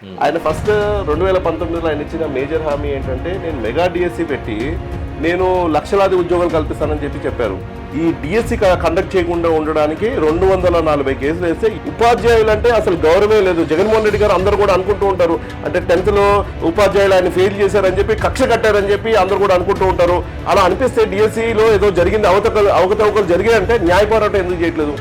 ఆయన ఫస్ట్ 2019లో ఆయన ఇచ్చిన మేజర్ హామీ ఏంటంటే నేను మెగా డిఎస్సి పెట్టి నేను లక్షలాది ఉద్యోగాలు కల్పిస్తానని చెప్పారు. ఈ డిఎస్సి కండక్ట్ చేయకుండా ఉండడానికి 240 కేసులు వేస్తే ఉపాధ్యాయులు అంటే అసలు గౌరవమే లేదు. జగన్మోహన్ రెడ్డి గారు అందరూ కూడా అనుకుంటూ ఉంటారు, అంటే 10th ఉపాధ్యాయులు ఆయన ఫెయిల్ చేశారని చెప్పి కక్ష కట్టారని చెప్పి అందరూ కూడా అనుకుంటూ ఉంటారు. అలా అనిపిస్తే డిఎస్సిలో ఏదో జరిగింది, అవకతవకలు జరిగాయంటే న్యాయ పోరాటం ఎందుకు చేయట్లేదు?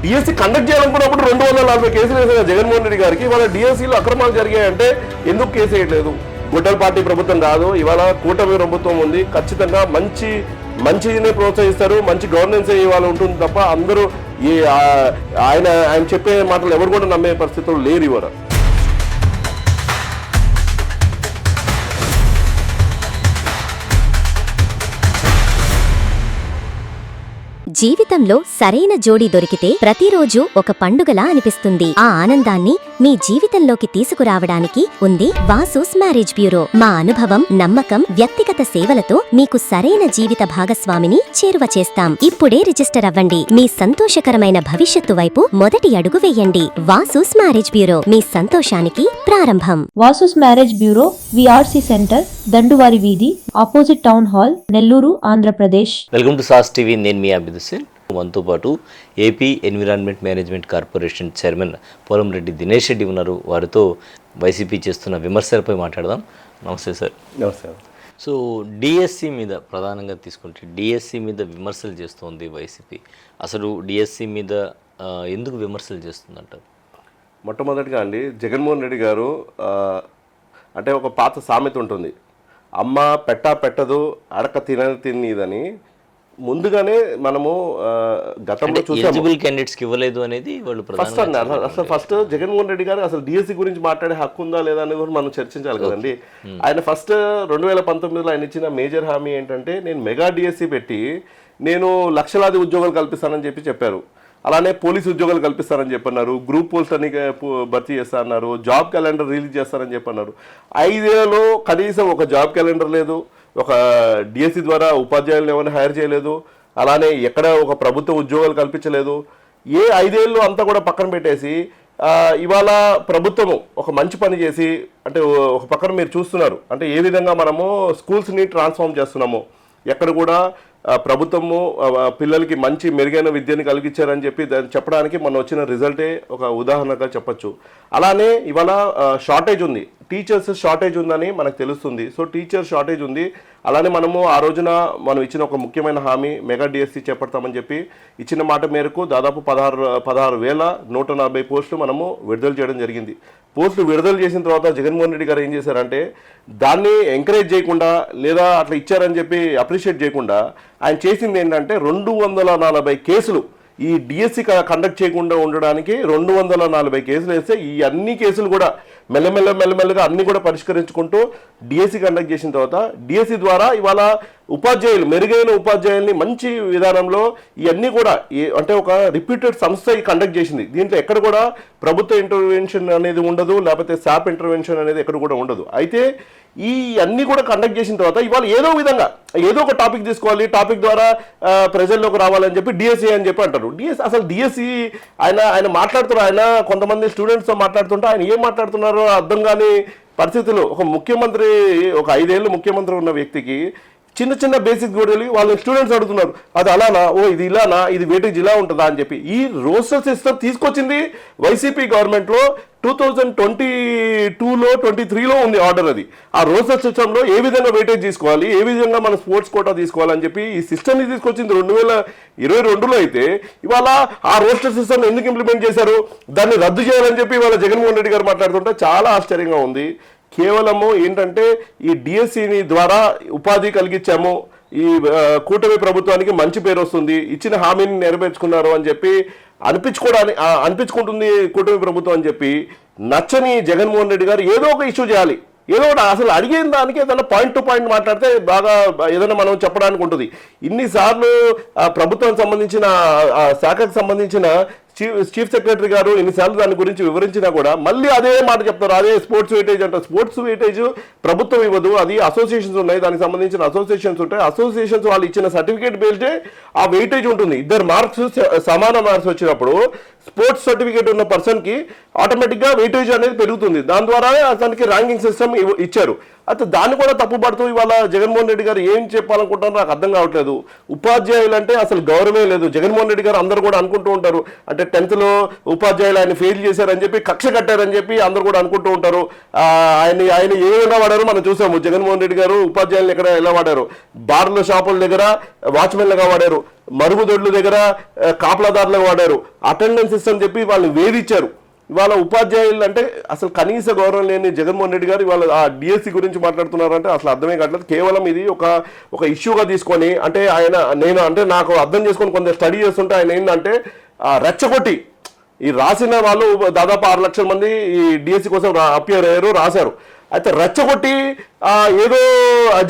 డిఎస్సి కండక్ట్ చేయాలనుకున్నప్పుడు 240 కేసులు వేసిన జగన్మోహన్ రెడ్డి గారికి ఇవాళ డిఎస్సిలో అక్రమాలు జరిగాయంటే ఎందుకు కేసు వేయట్లేదు? గుడ్డల పార్టీ ప్రభుత్వం కాదు, ఇవాళ కూటమి ప్రభుత్వం ఉంది. ఖచ్చితంగా మంచిని ప్రోత్సహిస్తారు, మంచి గవర్నెన్స్ ఇవాళ ఉంటుంది తప్ప అందరూ ఆయన చెప్పే మాటలు ఎవరు కూడా నమ్మే పరిస్థితులు లేరు ఇవాళ. జీవితంలో సరైన జోడీ దొరికితే ప్రతిరోజు ఒక పండుగలా అనిపిస్తుంది. ఆ ఆనందాన్ని మీ జీవితంలోకి తీసుకురావడానికి ఉంది వాసూస్ మ్యారేజ్ బ్యూరో. మా అనుభవం, నమ్మకం, వ్యక్తిగత సేవలతో మీకు సరైన జీవిత భాగస్వామిని చేరువ చేస్తాం. ఇప్పుడే రిజిస్టర్ అవ్వండి. మీ సంతోషకరమైన భవిష్యత్తు వైపు మొదటి అడుగు వేయండి. వాసూస్ మ్యారేజ్ బ్యూరో, మీ సంతోషానికి ప్రారంభం. Vasu's marriage bureau, VRC center, Danduvari Veedhi, opposite town hall, Nellore, Andhra Pradesh. Welcome to SAS TV. నేను మీ అభిదుసిన్. మనతో పాటు AP environment management corporation chairman Polamreddy Dinesh Reddy ఉన్నారు. వారితో వైసీపీ చేస్తున్న విమర్శలపై మాట్లాడదాం. నమస్తే సార్. నమస్తే. సో డిఎస్సి మీద ప్రధానంగా తీసుకుంటే డిఎస్సి మీద విమర్శలు చేస్తుంది వైసీపీ. అసలు డిఎస్సి మీద ఎందుకు విమర్శలు చేస్తుందంటారు? మొట్టమొదటిగా అండి, జగన్మోహన్ రెడ్డి గారు అంటే ఒక పాత సామెత ఉంటుంది, అమ్మ పెట్టదు అడక తిననిదని. ముందుగానే మనము గతంలో చూసాము క్యాండిడేట్స్కి ఇవ్వలేదు అనేది వాళ్ళు ఫస్ట్ జగన్మోహన్ రెడ్డి గారు అసలు డిఎస్సి గురించి మాట్లాడే హక్కు ఉందా లేదా అనేది కూడా మనం చర్చించాలి కదండి. ఆయన ఫస్ట్ 2019లో ఆయన ఇచ్చిన మేజర్ హామీ ఏంటంటే నేను మెగా డిఎస్సి పెట్టి నేను లక్షలాది ఉద్యోగాలు కల్పిస్తానని చెప్పారు. అలానే పోలీసు ఉద్యోగాలు కల్పిస్తారని చెప్పన్నారు, గ్రూప్ పోస్ట్ అని భర్తీ చేస్తారన్నారు, జాబ్ క్యాలెండర్ రిలీజ్ చేస్తారని చెప్పన్నారు. 5 ఏళ్లలో కనీసం ఒక జాబ్ క్యాలెండర్ లేదు, ఒక డిఎస్సి ద్వారా ఉపాధ్యాయులను ఎవరిని హైర్ చేయలేదు, అలానే ఎక్కడ ఒక ప్రభుత్వ ఉద్యోగాలు కల్పించలేదు. 5 ఏళ్ళు అంతా కూడా పక్కన పెట్టేసి ఇవాళ ప్రభుత్వము ఒక మంచి పని చేసి, అంటే ఒక పక్కన మీరు చూస్తున్నారు అంటే ఏ విధంగా మనము స్కూల్స్ని ట్రాన్స్ఫార్మ్ చేస్తున్నాము. ఎక్కడ కూడా ప్రభుత్వము పిల్లలకి మంచి మెరుగైన విద్యను కలిగించారని చెప్పడానికి మనం వచ్చిన రిజల్టే ఒక ఉదాహరణగా చెప్పచ్చు. అలానే ఇవాళ షార్టేజ్ ఉంది, టీచర్స్ షార్టేజ్ ఉందని మనకు తెలుస్తుంది. సో టీచర్ షార్టేజ్ ఉంది. అలానే మనము ఆ రోజున మనం ఇచ్చిన ఒక ముఖ్యమైన హామీ మెగా డిఎస్సి చేపడతామని చెప్పి ఇచ్చిన మాట మేరకు దాదాపు 16,140 పోస్టులు మనము విడుదల చేయడం జరిగింది. పోస్టులు విడుదల చేసిన తర్వాత జగన్మోహన్ రెడ్డి గారు ఏం చేశారంటే దాన్ని ఎంకరేజ్ చేయకుండా లేదా అట్లా ఇచ్చారని చెప్పి అప్రిషియేట్ చేయకుండా ఆయన చేసింది ఏంటంటే 240 కేసులు ఈ డిఎస్సి కండక్ట్ చేయకుండా ఉండడానికి 240 కేసులు వేస్తే ఈ అన్ని కేసులు కూడా మెల్లమెల్లగా అన్ని కూడా పరిష్కరించుకుంటూ డిఎస్సి కండక్ట్ చేసిన తర్వాత డిఎస్సి ద్వారా ఇవాళ ఉపాధ్యాయులు మెరుగైన ఉపాధ్యాయుల్ని మంచి విధానంలో ఇవన్నీ కూడా అంటే ఒక రిప్యూటెడ్ సంస్థ కండక్ట్ చేసింది. దీంట్లో ఎక్కడ కూడా ప్రభుత్వ ఇంటర్వెన్షన్ అనేది ఉండదు, లేకపోతే శాప్ ఇంటర్వెన్షన్ అనేది ఎక్కడ కూడా ఉండదు. అయితే ఈ అన్నీ కూడా కండక్ట్ చేసిన తర్వాత ఇవాళ ఏదో విధంగా ఏదో ఒక టాపిక్ తీసుకోవాలి, టాపిక్ ద్వారా ప్రజల్లోకి రావాలని చెప్పి డిఎస్సి అని చెప్పి అంటారు. అసలు డిఎస్సి ఆయన మాట్లాడుతున్నారు, ఆయన కొంతమంది స్టూడెంట్స్తో మాట్లాడుతుంటే ఆయన ఏం మాట్లాడుతున్నారో అర్థం కాని పరిస్థితులు. ఒక ముఖ్యమంత్రి, ఒక 5 ఏళ్ళు ముఖ్యమంత్రి ఉన్న వ్యక్తికి చిన్న బేసిక్ కూడా వాళ్ళ స్టూడెంట్స్ అడుగుతున్నారు, అది అలానా, ఇది ఇలానా, ఇది వెయిటేజ్ ఇలా ఉంటుందా అని చెప్పి. ఈ రోస్టర్ సిస్టమ్ తీసుకొచ్చింది వైసీపీ గవర్నమెంట్లో 2022లో 23లో ఉంది ఆర్డర్. అది ఆ రోస్టర్ సిస్టంలో ఏ విధంగా వెయిటేజ్ తీసుకోవాలి, ఏ విధంగా మన స్పోర్ట్స్ కోటా తీసుకోవాలని చెప్పి ఈ సిస్టమ్ని తీసుకొచ్చింది 2022లో. అయితే ఇవాళ ఆ రోస్టర్ సిస్టమ్ ఎందుకు ఇంప్లిమెంట్ చేశారు, దాన్ని రద్దు చేయాలని చెప్పి ఇవాళ జగన్మోహన్ రెడ్డి గారు మాట్లాడుతుంటే చాలా ఆశ్చర్యంగా ఉంది. కేవలము ఏంటంటే ఈ డిఎస్సిని ద్వారా ఉపాధి కలిగించాము, ఈ కూటమి ప్రభుత్వానికి మంచి పేరు వస్తుంది, ఇచ్చిన హామీని నెరవేర్చుకున్నారు అని చెప్పి అనిపించుకుంటుంది కూటమి ప్రభుత్వం అని చెప్పి నచ్చని జగన్మోహన్ రెడ్డి గారు ఏదో ఒక ఇష్యూ చేయాలి, ఏదో ఒకటి అసలు అడిగిన దానికి ఏదైనా పాయింట్ టు పాయింట్ మాట్లాడితే బాగా ఏదైనా మనం చెప్పడానికి ఉంటుంది. ఇన్నిసార్లు ప్రభుత్వానికి సంబంధించిన శాఖకు సంబంధించిన చీఫ్ సెక్రటరీ గారు ఎన్నిసార్లు దాని గురించి వివరించినా కూడా మళ్ళీ అదే మాట చెప్తారు, అదే స్పోర్ట్స్ వెయిటేజ్ అంటారు. స్పోర్ట్స్ వెయిటేజ్ ప్రభుత్వం ఇవ్వదు, అది అసోసియేషన్స్ ఉన్నాయి, దానికి సంబంధించిన అసోసియేషన్స్ ఉంటాయి. అసోసియేషన్స్ వాళ్ళు ఇచ్చిన సర్టిఫికేట్ బేస్డే ఆ వెయిటేజ్ ఉంటుంది. ఇద్దరు మార్క్స్ సమాన మార్క్స్ వచ్చినప్పుడు స్పోర్ట్స్ సర్టిఫికేట్ ఉన్న పర్సన్కి ఆటోమేటిక్గా వెయిటేజ్ అనేది పెరుగుతుంది. దాని ద్వారా అతనికి ర్యాంకింగ్ సిస్టమ్ ఇచ్చారు. అయితే దాన్ని కూడా తప్పుపడుతూ ఇవాళ జగన్మోహన్ రెడ్డి గారు ఏం చెప్పాలనుకుంటారో నాకు అర్థం కావట్లేదు. ఉపాధ్యాయులు అంటే అసలు గౌరవమే లేదు. జగన్మోహన్ రెడ్డి గారు అందరూ కూడా అనుకుంటూ ఉంటారు, అంటే 10th ఉపాధ్యాయులు ఆయన ఫెయిల్ చేశారని చెప్పి, కక్ష కట్టారని చెప్పి అందరూ కూడా అనుకుంటూ ఉంటారు. ఆయన ఏ విధంగా వాడారో మనం చూసాము. జగన్మోహన్ రెడ్డి గారు ఉపాధ్యాయులు ఎక్కడ ఎలా వాడారు, బార్ల షాపుల దగ్గర వాచ్మెన్లుగా వాడారు, మరుగుదొడ్ల దగ్గర కాపలాదారులుగా వాడారు, అటెండెన్స్ సిస్టమ్ చెప్పి వాళ్ళు వేధించారు. ఇవాళ ఉపాధ్యాయులు అంటే అసలు కనీస గౌరవం లేని జగన్మోహన్ రెడ్డి గారు ఇవాళ ఆ డిఎస్సి గురించి మాట్లాడుతున్నారంటే అసలు అర్థమే కావట్లేదు. కేవలం ఇది ఒక ఇష్యూగా తీసుకొని, అంటే నాకు అర్థం చేసుకొని కొంత స్టడీ చేస్తుంటే ఆయన ఏంటంటే రెచ్చగొట్టి ఈ రాసిన వాళ్ళు దాదాపు 6 లక్షల మంది ఈ డిఎస్సి కోసం అపియర్ అయ్యారు, రాశారు. అయితే రెచ్చగొట్టి ఏదో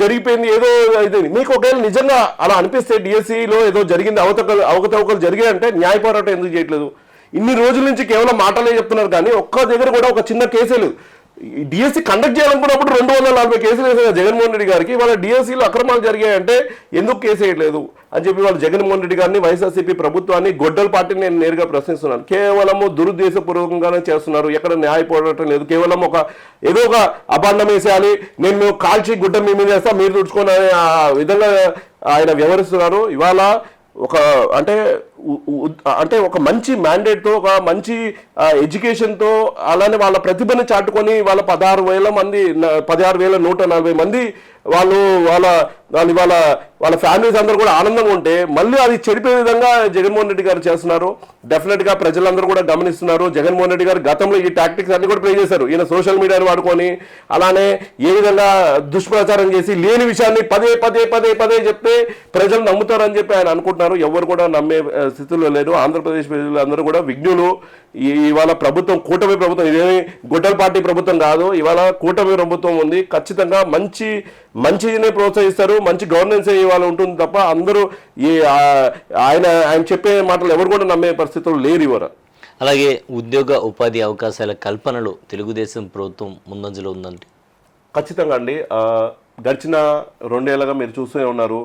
జరిగిపోయింది, ఏదో ఇది. మీకు ఒకవేళ నిజంగా అలా అనిపిస్తే డిఎస్సిలో ఏదో జరిగింది, అవకతవకలు జరిగాయంటే న్యాయ పోరాటం ఎందుకు చేయట్లేదు? ఇన్ని రోజుల నుంచి కేవలం మాటలే చెప్తున్నారు కానీ ఒక్క దగ్గర కూడా ఒక చిన్న కేసే లేదు. డిఎస్సి కండక్ట్ చేయాలనుకున్నప్పుడు 240 కేసులు వేసిన జగన్మోహన్ రెడ్డి గారికి వాళ్ళ డిఎస్సిలో అక్రమాలు జరిగాయంటే ఎందుకు కేసు వేయట్లేదు అని చెప్పి వాళ్ళు జగన్మోహన్ రెడ్డి గారిని, వైఎస్ఆర్సీపీ ప్రభుత్వాన్ని, గొడ్డల పార్టీని నేను నేరుగా ప్రశ్నిస్తున్నాను. కేవలము దురుద్దేశపూర్వకంగానే చేస్తున్నారు. ఎక్కడ న్యాయ పోరాటం లేదు. కేవలం ఏదో ఒక అభాండం వేసేయాలి, నేను కాల్చి గుడ్డ మీ మీద వేస్తా, మీరు తుడుచుకొని ఆ విధంగా ఆయన వ్యవహరిస్తున్నారు. ఇవాళ అంటే ఒక మంచి మ్యాండేట్తో, ఒక మంచి ఎడ్యుకేషన్తో, అలానే వాళ్ళ ప్రతిభను చాటుకొని వాళ్ళ 16,140 మంది వాళ్ళు వాళ్ళ ఫ్యామిలీస్ అందరూ కూడా ఆనందంగా ఉంటే మళ్ళీ అది చెడిపోయే విధంగా జగన్మోహన్ రెడ్డి గారు చేస్తున్నారు. డెఫినెట్గా ప్రజలందరూ కూడా గమనిస్తున్నారు. జగన్మోహన్ రెడ్డి గారు గతంలో ఈ టాక్టిక్స్ అన్ని కూడా ప్లే చేశారు. ఈయన సోషల్ మీడియాని వాడుకొని అలానే ఏ విధంగా దుష్ప్రచారం చేసి లేని విషయాన్ని పదే చెప్తే ప్రజలు నమ్ముతారని చెప్పి ఆయన అనుకుంటున్నారు. ఎవరు కూడా నమ్మే స్థితిలో లేరు. ఆంధ్రప్రదేశ్ ప్రజలందరూ కూడా విజ్ఞులు. ఇవాళ ప్రభుత్వం కూటమి ప్రభుత్వం, ఇదేమి గొడ్డల పార్టీ ప్రభుత్వం కాదు. ఇవాళ కూటమి ప్రభుత్వం ఉంది. ఖచ్చితంగా మంచిని ప్రోత్సహిస్తారు, మంచి గవర్నెన్స్ ఇవాళ ఉంటుంది తప్ప అందరూ ఆయన చెప్పే మాటలు ఎవరు కూడా నమ్మే పరిస్థితులు లేరు ఇవాళ. అలాగే ఉద్యోగ ఉపాధి అవకాశాల కల్పనలో తెలుగుదేశం ప్రభుత్వం ముందంజలో ఉందండి. ఖచ్చితంగా అండి. గడిచిన 2 ఏళ్ళగా మీరు చూస్తూనే ఉన్నారు.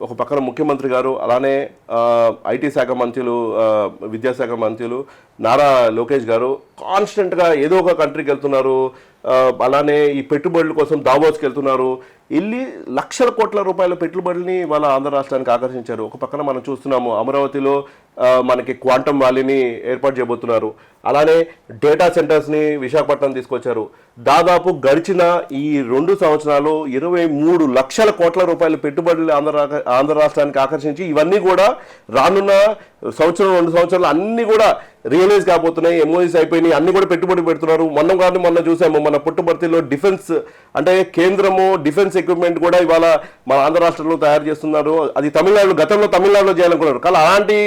ఒక పక్కన ముఖ్యమంత్రి గారు, అలానే ఐటీ శాఖ మంత్రులు, విద్యాశాఖ మంత్రులు నారా లోకేష్ గారు కాన్స్టెంట్గా ఏదో ఒక కంట్రీకి వెళ్తున్నారు. అలానే ఈ పెట్టుబడుల కోసం దావోస్కి వెళ్తున్నారు. వెళ్ళి లక్షల కోట్ల రూపాయల పెట్టుబడుల్ని వాళ్ళ ఆంధ్ర రాష్ట్రానికి ఆకర్షించారు. ఒక పక్కన మనం చూస్తున్నాము అమరావతిలో మనకి క్వాంటమ్ వ్యాలీని ఏర్పాటు చేయబోతున్నారు. అలానే డేటా సెంటర్స్ని విశాఖపట్నం తీసుకొచ్చారు. దాదాపు గడిచిన ఈ 2 సంవత్సరాలు 23 లక్షల కోట్ల రూపాయల పెట్టుబడులు ఆంధ్ర రాష్ట్రానికి ఆకర్షించి ఇవన్నీ కూడా రానున్న సంవత్సరం 2 సంవత్సరాలు అన్నీ కూడా రియలైజ్ కాబోతున్నాయి. ఎంఓఎస్ అయిపోయినాయి, అన్ని కూడా పెట్టుబడి పెడుతున్నారు. మొన్న చూసాము, మన పుట్టపర్తిలో డిఫెన్స్ అంటే కేంద్రము డిఫెన్స్ ఎక్విప్మెంట్ కూడా ఇవాళ మన ఆంధ్ర రాష్ట్రంలో తయారు చేస్తున్నారు. అది గతంలో తమిళనాడులో చేయాలనుకున్నారు, కానీ అలాంటి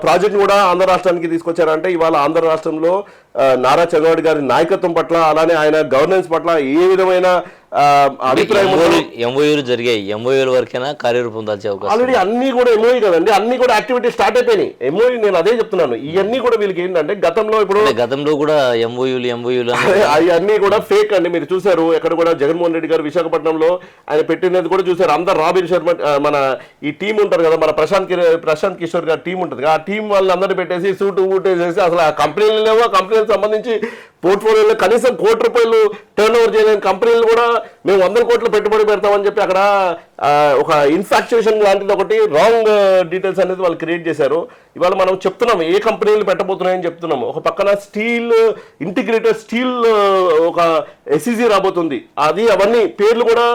ప్రాజెక్ట్ కూడా ఆంధ్ర రాష్ట్రానికి తీసుకొచ్చారంటే ఇవాళ ఆంధ్ర రాష్ట్రంలో నారా చంద్రబాబు గారి నాయకత్వం పట్ల, అలానే ఆయన గవర్నెన్స్ పట్ల ఏ విధమైన అభిప్రాయం ఎంఓయూలు జరిగాయి. ఎంఓయూల వరకైనా కార్యరూపం దాల్చే అవకాశం ఆల్రెడీ అన్ని కూడా ఎంఓయూ కదండి, అన్ని కూడా యాక్టివిటీ స్టార్ట్ అయిపోయినాయి. ఎంఓయూ నేను అదే చెప్తున్నాను. ఇవన్నీ కూడా వీళ్ళకి ఏంటంటే గతంలో కూడా ఎంఓయూలు అవన్నీ కూడా ఫేక్ అండి. మీరు చూసారు, ఎక్కడ కూడా జగన్మోహన్ రెడ్డి గారు విశాఖపట్నంలో ఆయన పెట్టినది కూడా చూసారు. అందరు రాబిన్ శర్మ మన ఈ టీం ఉంటారు కదా, మన ప్రశాంత్ కిషోర్ గారి టీం ఉంటుంది, ఆ టీం వాళ్ళందరినీ పెట్టేసి సూటు ఊటేసేసి అసలు ఆ కంపెనీలు లేవో, ఆ కంపెనీలకు సంబంధించి పోర్ట్ఫోలియోలో కనీసం ₹1 టర్న్ ఓవర్ చేయలేని కంపెనీలు కూడా మేము 100 కోట్లు పెట్టుబడి పెడతామని చెప్పి అక్కడ ఒక ఇన్ఫాక్చుయేషన్ లాంటిది ఒకటి రాంగ్ డీటెయిల్స్ అనేది వాళ్ళు క్రియేట్ చేశారు. ఇవాళ మనం చెప్తున్నాము ఏ కంపెనీలు పెట్టబోతున్నాయని చెప్తున్నాము. ఒక పక్కన ఇంటిగ్రేటెడ్ స్టీల్ ఒక ఎస్ఈజీ రాబోతుంది. అవన్నీ పేర్లు కూడా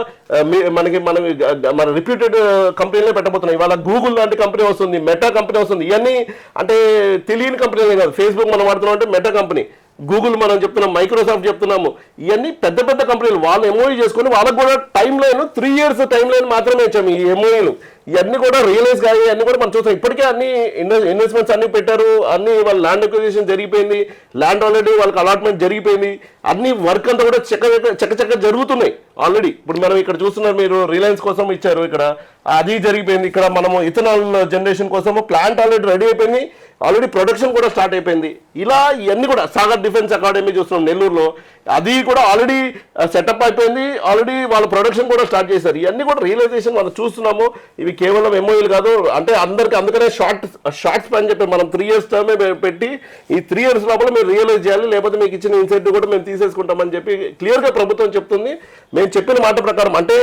మన రిప్యూటెడ్ కంపెనీలే పెట్టబోతున్నాయి. ఇవాళ గూగుల్ లాంటి కంపెనీ వస్తుంది, మెటా కంపెనీ వస్తుంది. ఇవన్నీ అంటే తెలియని కంపెనీలే కాదు. ఫేస్బుక్ మనం వాడుతున్నాం అంటే మెటా కంపెనీ, గూగుల్ మనం చెప్తున్నాం, మైక్రోసాఫ్ట్ చెప్తున్నాము. ఇవన్నీ పెద్ద కంపెనీలు వాళ్ళు ఎంఓయూ చేసుకుని వాళ్ళకు కూడా time line 3 years time line మాత్రమే ఇచ్చాము. ఈ ఎంఓయూలు ఇవన్నీ కూడా రియలైజ్ కాయి అన్ని కూడా మనం చూస్తాం. ఇప్పటికే అన్ని ఇన్వెస్ట్మెంట్స్ అన్ని పెట్టారు, అన్ని వాళ్ళ ల్యాండ్ అక్విజిషన్ జరిగిపోయింది, ల్యాండ్ ఆల్రెడీ వాళ్ళకి అలాట్మెంట్ జరిగిపోయింది, అన్ని వర్క్ అంతా కూడా చక్క జరుగుతున్నాయి ఆల్రెడీ. ఇప్పుడు మనం ఇక్కడ చూస్తున్నారు, మీరు రిలయన్స్ కోసం ఇచ్చారు, ఇక్కడ అది జరిగిపోయింది. ఇక్కడ మనము ఇథనాల్ జనరేషన్ కోసము ప్లాంట్ ఆల్రెడీ రెడీ అయిపోయింది, ఆల్రెడీ ప్రొడక్షన్ కూడా స్టార్ట్ అయిపోయింది. ఇలా ఇవన్నీ కూడా సాగర్ డిఫెన్స్ అకాడమీ చూస్తున్నాం నెల్లూరులో, అది కూడా ఆల్రెడీ సెటప్ అయిపోయింది, ఆల్రెడీ వాళ్ళ ప్రొడక్షన్ కూడా స్టార్ట్ చేశారు. ఇవన్నీ కూడా రియలైజేషన్ మనం చూస్తున్నాము. ఇవి కేవలం ఎంఓఈలు కాదు, అంటే అందరికీ అందుకనే షార్ట్ స్పాన్ చెప్పి మనం 3 years టర్మే పెట్టి ఈ 3 years లోపల మీరు రియలైజ్ చేయాలి, లేకపోతే మీకు ఇచ్చిన ఇన్సెంటివ్ కూడా మేము తీసేసుకుంటామని చెప్పి క్లియర్గా ప్రభుత్వం చెప్తుంది. మేము చెప్పిన మాట ప్రకారం అంటే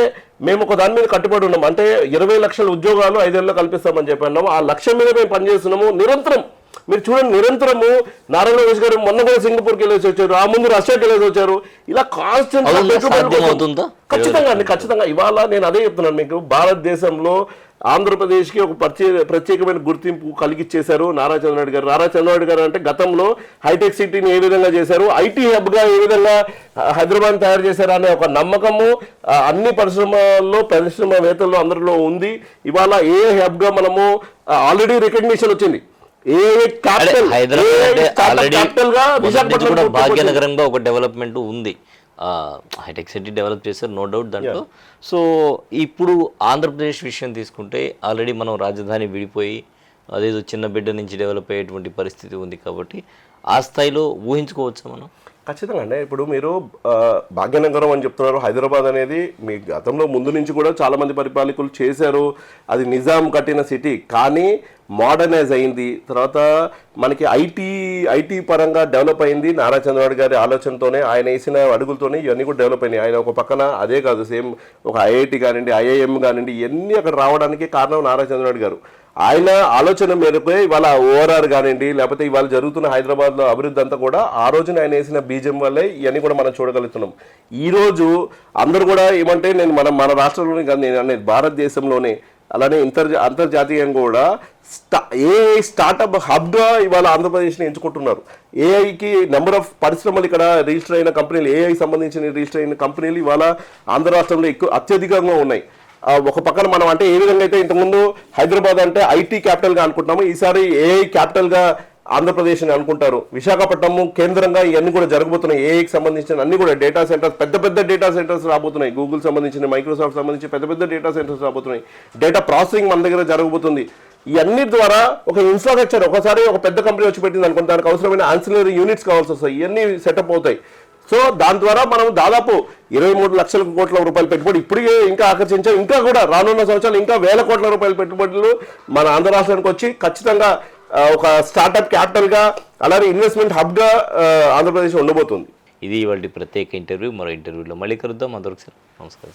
మేము ఒక దాని మీద కట్టుబడి ఉన్నాం, అంటే 20 లక్షల ఉద్యోగాలు 5 ఏళ్ళలో కల్పిస్తామని చెప్పి అన్నాము. ఆ లక్ష్యం మీద మేము పనిచేస్తున్నాము నిరంతరం. మీరు చూడండి, నిరంతరము నారాయణ లోకేష్ గారు మొన్న కూడా సింగపూర్కి వెళ్ళేసి వచ్చారు, ఆ ముందు రష్యాకి వెళ్ళేసి వచ్చారు. ఇలా కాన్స్టెంట్ ఖచ్చితంగా ఇవాళ నేను అదే చెప్తున్నాను మీకు, భారతదేశంలో ఆంధ్రప్రదేశ్కి ఒక ప్రత్యేకమైన గుర్తింపు కలిగిచ్చేశారు నారా చంద్రబాబు గారు. నారా చంద్రబాబు గారు అంటే గతంలో హైటెక్ సిటీని ఏ విధంగా చేశారు, ఐటీ హబ్గా ఏ విధంగా హైదరాబాద్ తయారు చేశారు అనే ఒక నమ్మకము అన్ని పరిశ్రమవేత్తల్లో అందరిలో ఉంది. ఇవాళ ఏ హబ్గా మనము ఆల్రెడీ రికగ్నిషన్ వచ్చింది. భాగ్యనగరంగా ఒక డెవలప్మెంట్ ఉంది, హైటెక్ సిటీ డెవలప్ చేశారు, నో డౌట్ దాంట్లో. సో ఇప్పుడు ఆంధ్రప్రదేశ్ విషయం తీసుకుంటే ఆల్రెడీ మనం రాజధాని విడిపోయి అదేదో చిన్న బిడ్డ నుంచి డెవలప్ అయ్యేటువంటి పరిస్థితి ఉంది, కాబట్టి ఆ స్థాయిలో ఊహించుకోవచ్చా మనం? ఖచ్చితంగా అండి. ఇప్పుడు మీరు భాగ్యనగరం అని చెప్తున్నారు, హైదరాబాద్ అనేది మీ గతంలో ముందు నుంచి కూడా చాలామంది పరిపాలకులు చేశారు, అది నిజాం కట్టిన సిటీ, కానీ మోడర్నైజ్ అయింది. తర్వాత మనకి ఐటీ పరంగా డెవలప్ అయింది నారా చంద్రబాబు గారి ఆలోచనతోనే, ఆయన వేసిన అడుగులతోనే ఇవన్నీ కూడా డెవలప్ అయినాయి. ఆయన ఒక పక్కన అదే కాదు, సేమ్ ఒక ఐఐటి కానివ్వండి, ఐఐఎం కానివ్వండి, ఇవన్నీ అక్కడ రావడానికి కారణం నారా చంద్రబాబు గారు. ఆయన ఆలోచన మేరకు ఇవాళ ఓఆర్ఆర్ కానివ్వండి, లేకపోతే ఇవాళ జరుగుతున్న హైదరాబాద్లో అభివృద్ధి అంతా కూడా ఆ రోజున ఆయన వేసిన బీజం వల్లే ఇవన్నీ కూడా మనం చూడగలుగుతున్నాం. ఈరోజు అందరూ కూడా ఏమంటే మన రాష్ట్రంలోనే కాదు, నేను అనేది భారతదేశంలోనే, అలానే అంతర్జాతీయంగా కూడా ఏఐ స్టార్టప్ హబ్గా ఇవాళ ఆంధ్రప్రదేశ్ని ఎంచుకుంటున్నారు. ఏఐకి నెంబర్ ఆఫ్ పరిశ్రమలు ఇక్కడ రిజిస్టర్ అయిన కంపెనీలు, ఏఐ సంబంధించిన రిజిస్టర్ అయిన కంపెనీలు ఇవాళ ఆంధ్ర రాష్ట్రంలో అత్యధికంగా ఉన్నాయి. ఒక పక్కన మనం అంటే ఏ విధంగా అయితే ఇంతకుముందు హైదరాబాద్ అంటే ఐటీ క్యాపిటల్గా అనుకుంటున్నాము, ఈసారి ఏఐ క్యాపిటల్గా ఆంధ్రప్రదేశ్ అని అనుకుంటారు. విశాఖపట్నం కేంద్రంగా ఇవన్నీ కూడా జరగబోతున్నాయి. ఏఐకి సంబంధించిన అన్ని కూడా డేటా సెంటర్స్, పెద్ద డేటా సెంటర్స్ రాబోతున్నాయి. గూగుల్ సంబంధించిన, మైక్రోసాఫ్ట్ సంబంధించి పెద్ద డేటా సెంటర్స్ రాబోతున్నాయి. డేటా ప్రాసెసింగ్ మన దగ్గర జరగబోతుంది. ఇవన్నీ ద్వారా ఒక ఇన్ఫ్రాస్ట్రక్చర్, ఒకసారి ఒక పెద్ద కంపెనీ వచ్చి పెట్టింది అనుకుంటే దానికి అవసరమైన ఆన్సిలరీ యూనిట్స్ కావాల్సి వస్తాయి, ఇవన్నీ సెటప్ అవుతాయి. సో దాని ద్వారా మనం దాదాపు 23 లక్షల కోట్ల రూపాయలు పెట్టుబడి ఇప్పటికే ఇంకా ఆకర్షించాం. ఇంకా కూడా రానున్న సంవత్సరాలు ఇంకా వేల కోట్ల రూపాయల పెట్టుబడులు మన ఆంధ్ర రాష్ట్రానికి వచ్చి ఖచ్చితంగా ఒక స్టార్టప్ క్యాపిటల్గా, అలానే ఇన్వెస్ట్మెంట్ హబ్గా ఆంధ్రప్రదేశ్ ఉండబోతుంది. ఇది ఇవాళ ప్రత్యేక ఇంటర్వ్యూ. మరో ఇంటర్వ్యూలో మళ్ళీ కలుద్దాం. అందరికీ నమస్కారం.